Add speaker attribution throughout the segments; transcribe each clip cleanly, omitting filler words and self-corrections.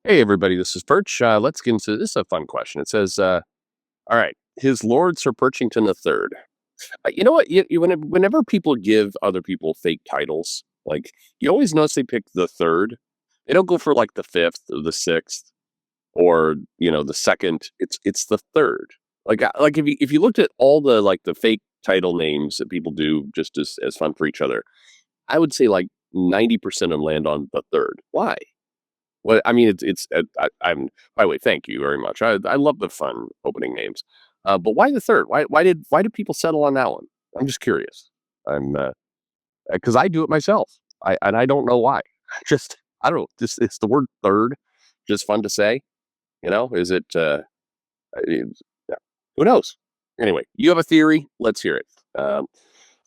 Speaker 1: Hey, everybody, this is Perch. Let's get into this. Is a fun question. It says, all right, his lord Sir Perchington the Third. You know what? Whenever people give other people fake titles, like you always notice they pick the third. They don't go for like the fifth or the sixth or the second. It's the third. Like if you looked at all the like the fake title names that people do just as fun for each other, I would say like 90% of them land on the third. Why? Well, I mean, I'm by the way, thank you very much. I love the fun opening names. But why the third? Why did people settle on that one? I'm just curious. I'm because I do it myself. I don't know why. Just I don't know. Just it's the word third, just fun to say. Is it? Yeah. Who knows? Anyway, you have a theory. Let's hear it.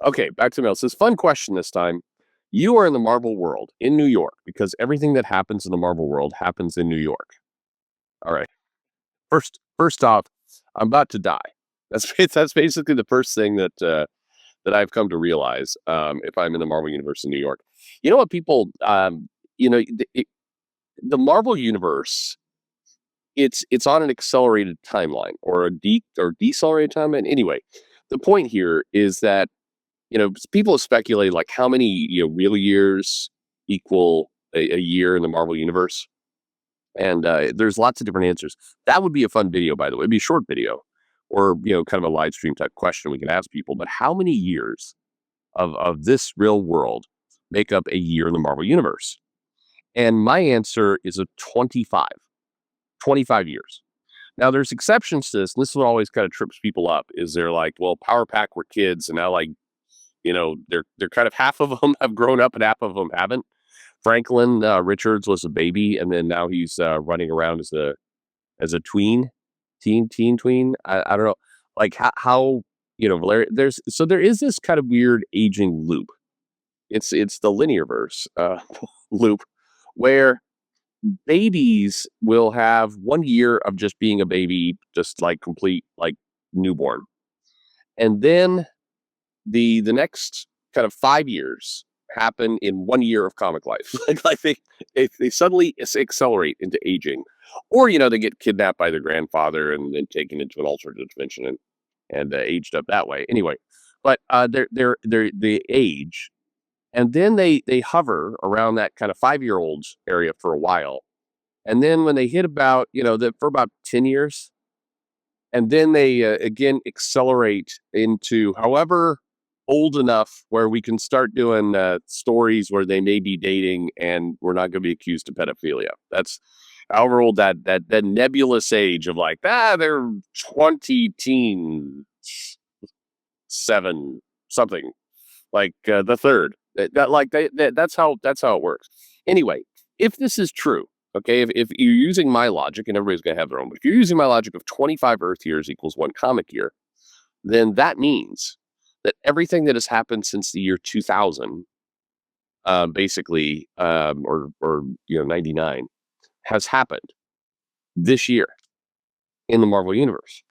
Speaker 1: Okay, back to mail. It says fun question this time. You are in the Marvel world in New York because everything that happens in the Marvel world happens in New York. All right. First off, I'm about to die. That's basically the first thing that I've come to realize. If I'm in the Marvel universe in New York, you know what people, the Marvel universe, it's on an accelerated timeline or or decelerated timeline. Anyway, the point here is that people have speculated like how many real years equal a year in the Marvel universe. And there's lots of different answers. That would be a fun video, by the way. It'd be a short video or, kind of a live stream type question we can ask people. But how many years of this real world make up a year in the Marvel universe? And my answer is a 25 years. Now, there's exceptions to this. And this is what always kind of trips people up is they're like, well, Power Pack were kids. And now, like, they're kind of half of them have grown up and half of them haven't. Franklin Richards was a baby, and then now he's running around as a teen tween. I don't know, like how Valer there is this kind of weird aging loop. It's the linear verse loop where babies will have 1 year of just being a baby, just like complete like newborn, and then the next kind of 5 years happen in 1 year of comic life. Like they suddenly accelerate into aging, or they get kidnapped by their grandfather and then taken into an alternate dimension and aged up that way. Anyway, but they age, and then they hover around that kind of 5 year olds area for a while, and then when they hit about for about 10 years, and then they again accelerate into however old enough where we can start doing stories where they may be dating and we're not going to be accused of pedophilia. That's however old that nebulous age of like they're 20 teen 7 something like the third that's how it works. Anyway, if this is true, okay, if you're using my logic, and everybody's going to have their own, but if you're using my logic of 25 Earth years equals one comic year, then that means that everything that has happened since the year 2000, basically, or 99, has happened this year in the Marvel universe.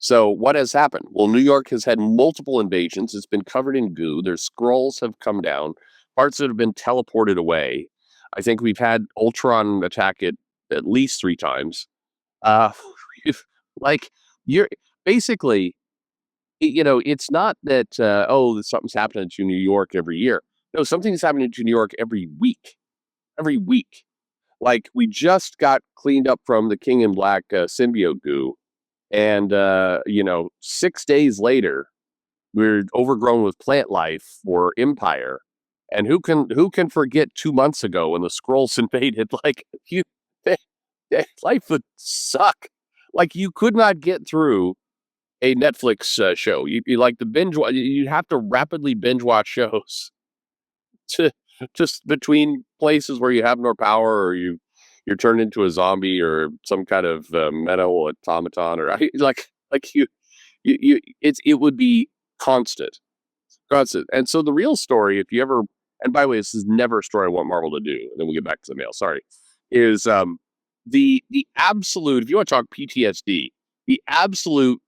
Speaker 1: So what has happened? Well, New York has had multiple invasions. It's been covered in goo. Their scrolls have come down. Parts that have been teleported away. I think we've had Ultron attack it at least 3 times. Uh, like you're basically, it's not that something's happening to New York every year. No, something's happening to New York every week. Every week. Like we just got cleaned up from the King in Black symbiote goo, and 6 days later, we're overgrown with plant life for Empire. And who can forget 2 months ago when the Skrulls invaded? Like they, life would suck. Like you could not get through a Netflix show. You like the binge. You have to rapidly binge watch shows to just between places where you have no power or you're turned into a zombie or some kind of mental automaton or like it would be constant. And so the real story, if you ever, and by the way, this is never a story I want Marvel to do. And then we'll get back to the mail. Sorry, is the absolute. If you want to talk PTSD, the absolute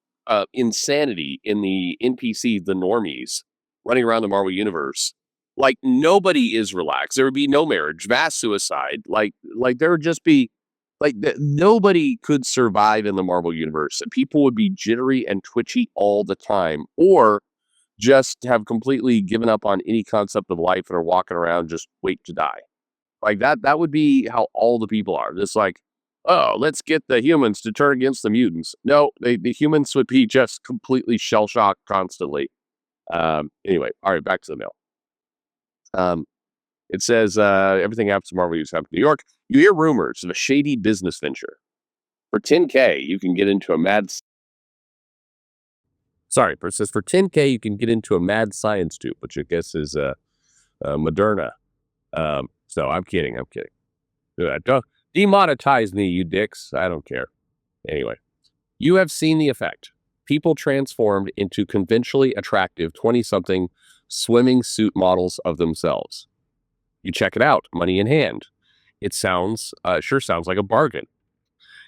Speaker 1: insanity in the NPC, the normies running around the Marvel universe. Like nobody is relaxed. There would be no marriage, mass suicide. Like there would just be Like nobody could survive in the Marvel universe. People would be jittery and twitchy all the time, or just have completely given up on any concept of life and are walking around just wait to die. Like that would be how all the people are. Just like, oh, let's get the humans to turn against the mutants. No, the humans would be just completely shell shocked constantly. Anyway, all right, back to the mail. It says everything happens to Marvel. You happen to New York. You hear rumors of a shady business venture. For 10K, you can get into a mad. Sorry, it says for 10K, you can get into a mad science tube, which I guess is Moderna. So I'm kidding. I'm kidding. Don't demonetize me, you dicks. I don't care. Anyway, you have seen the effect. People transformed into conventionally attractive 20-something swimming suit models of themselves. You check it out, money in hand. It sure sounds like a bargain.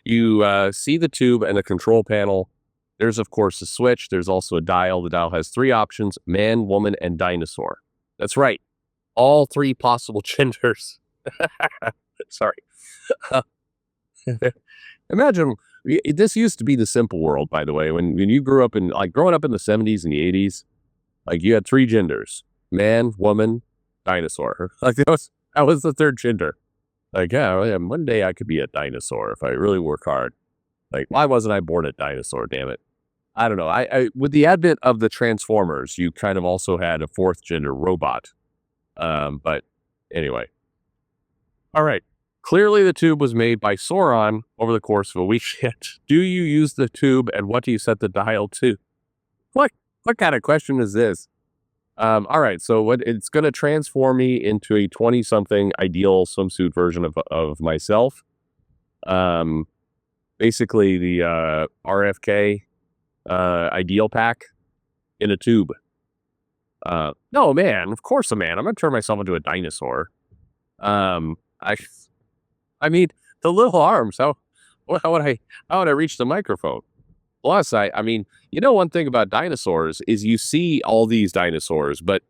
Speaker 1: You see the tube and the control panel. There's, of course, a switch. There's also a dial. The dial has 3 options: man, woman, and dinosaur. That's right. All 3 possible genders. Sorry. Imagine, this used to be the simple world, by the way. When you grew up growing up in the 70s and the 80s, like you had 3 genders: man, woman, dinosaur. Like that was the 3rd gender. Like, yeah, one day I could be a dinosaur if I really work hard. Like, why wasn't I born a dinosaur? Damn it. I don't know. I with the advent of the Transformers, you kind of also had a 4th gender robot. But anyway. All right. Clearly the tube was made by Sauron over the course of a weekend. Do you use the tube, and what do you set the dial to? What kind of question is this? All right, so it's going to transform me into a 20-something ideal swimsuit version of myself. Basically the RFK ideal pack in a tube. No, man, of course, I'm going to turn myself into a dinosaur. I mean, the little arms. How would I reach the microphone? Plus, I mean, one thing about dinosaurs is you see all these dinosaurs, but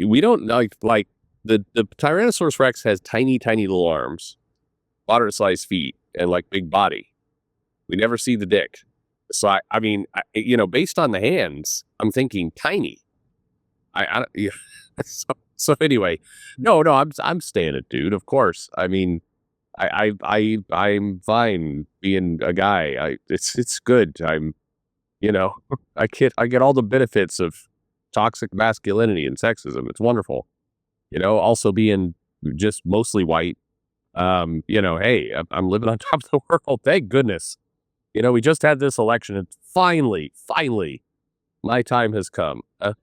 Speaker 1: we don't like the Tyrannosaurus Rex has tiny, tiny little arms, moderate-sized feet, and like big body. We never see the dick. So I mean, based on the hands, I'm thinking tiny. Yeah. So anyway, no, I'm staying it, dude. Of course. I mean, I'm fine being a guy. It's good. I get all the benefits of toxic masculinity and sexism. It's wonderful. Also being just mostly white. Hey, I'm living on top of the world. Thank goodness. We just had this election, and finally, my time has come. I've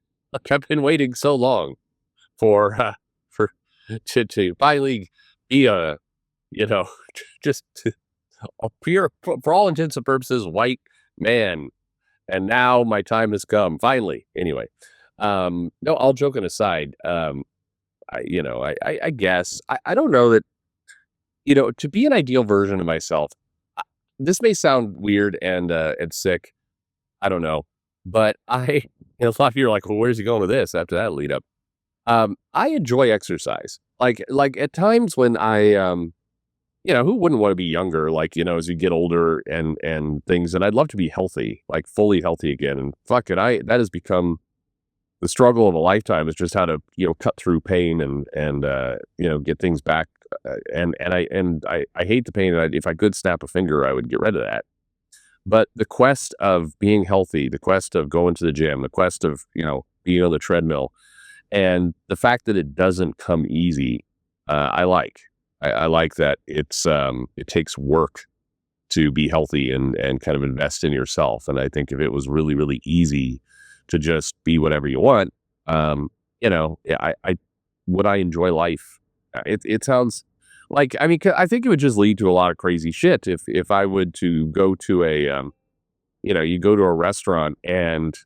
Speaker 1: been waiting so long to finally be just a pure, for all intents and purposes, white man. And now my time has come, finally. Anyway, no, all joking aside, I guess, I don't know that, to be an ideal version of myself, this may sound weird and sick. I don't know. But a lot of you are like, well, where's he going with this after that lead up? I enjoy exercise. Like at times when who wouldn't want to be younger, as you get older and things. And I'd love to be healthy, like fully healthy again. And fuck it, that has become the struggle of a lifetime, is just how to, cut through pain and get things back. And I hate the pain. If I could snap a finger, I would get rid of that. But the quest of being healthy, the quest of going to the gym, the quest of, being on the treadmill, and the fact that it doesn't come easy, I like. I like that it takes work to be healthy and kind of invest in yourself. And I think if it was really, really easy to just be whatever you want, would I enjoy life? It sounds like, I mean, I think it would just lead to a lot of crazy shit if I would to go to you go to a restaurant and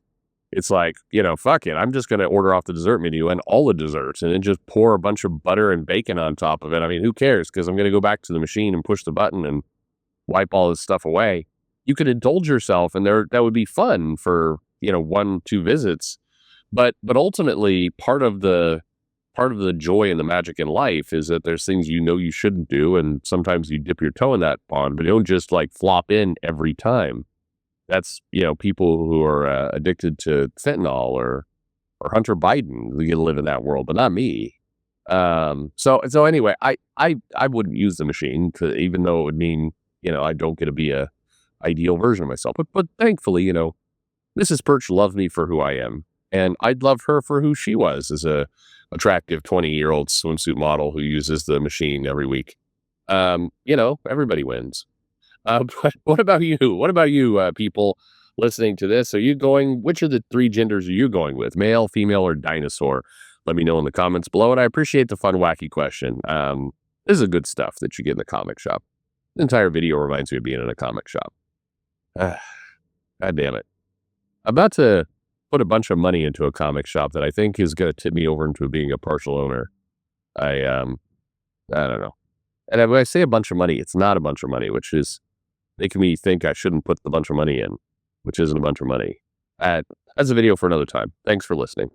Speaker 1: it's like, fuck it, I'm just going to order off the dessert menu and all the desserts and then just pour a bunch of butter and bacon on top of it. I mean, who cares? Because I'm going to go back to the machine and push the button and wipe all this stuff away. You could indulge yourself, and that would be fun for, 1-2 visits. But ultimately, part of the part of the joy and the magic in life is that there's things you shouldn't do, and sometimes you dip your toe in that pond, but you don't just like flop in every time. That's people who are addicted to fentanyl or Hunter Biden. We get to live in that world, but not me. So anyway, I wouldn't use the machine, even though it would mean I don't get to be a ideal version of myself. But thankfully, Mrs. Perch loved me for who I am, and I'd love her for who she was as a attractive 20-year-old swimsuit model who uses the machine every week. Everybody wins. But what about you? What about you, people listening to this? Which of the three genders are you going with? Male, female, or dinosaur? Let me know in the comments below. And I appreciate the fun, wacky question. This is the good stuff that you get in the comic shop. The entire video reminds me of being in a comic shop. God damn it. I'm about to put a bunch of money into a comic shop that I think is going to tip me over into being a partial owner. I don't know. And when I say a bunch of money, it's not a bunch of money, which is making me think I shouldn't put the bunch of money in, which isn't a bunch of money. That's a video for another time. Thanks for listening.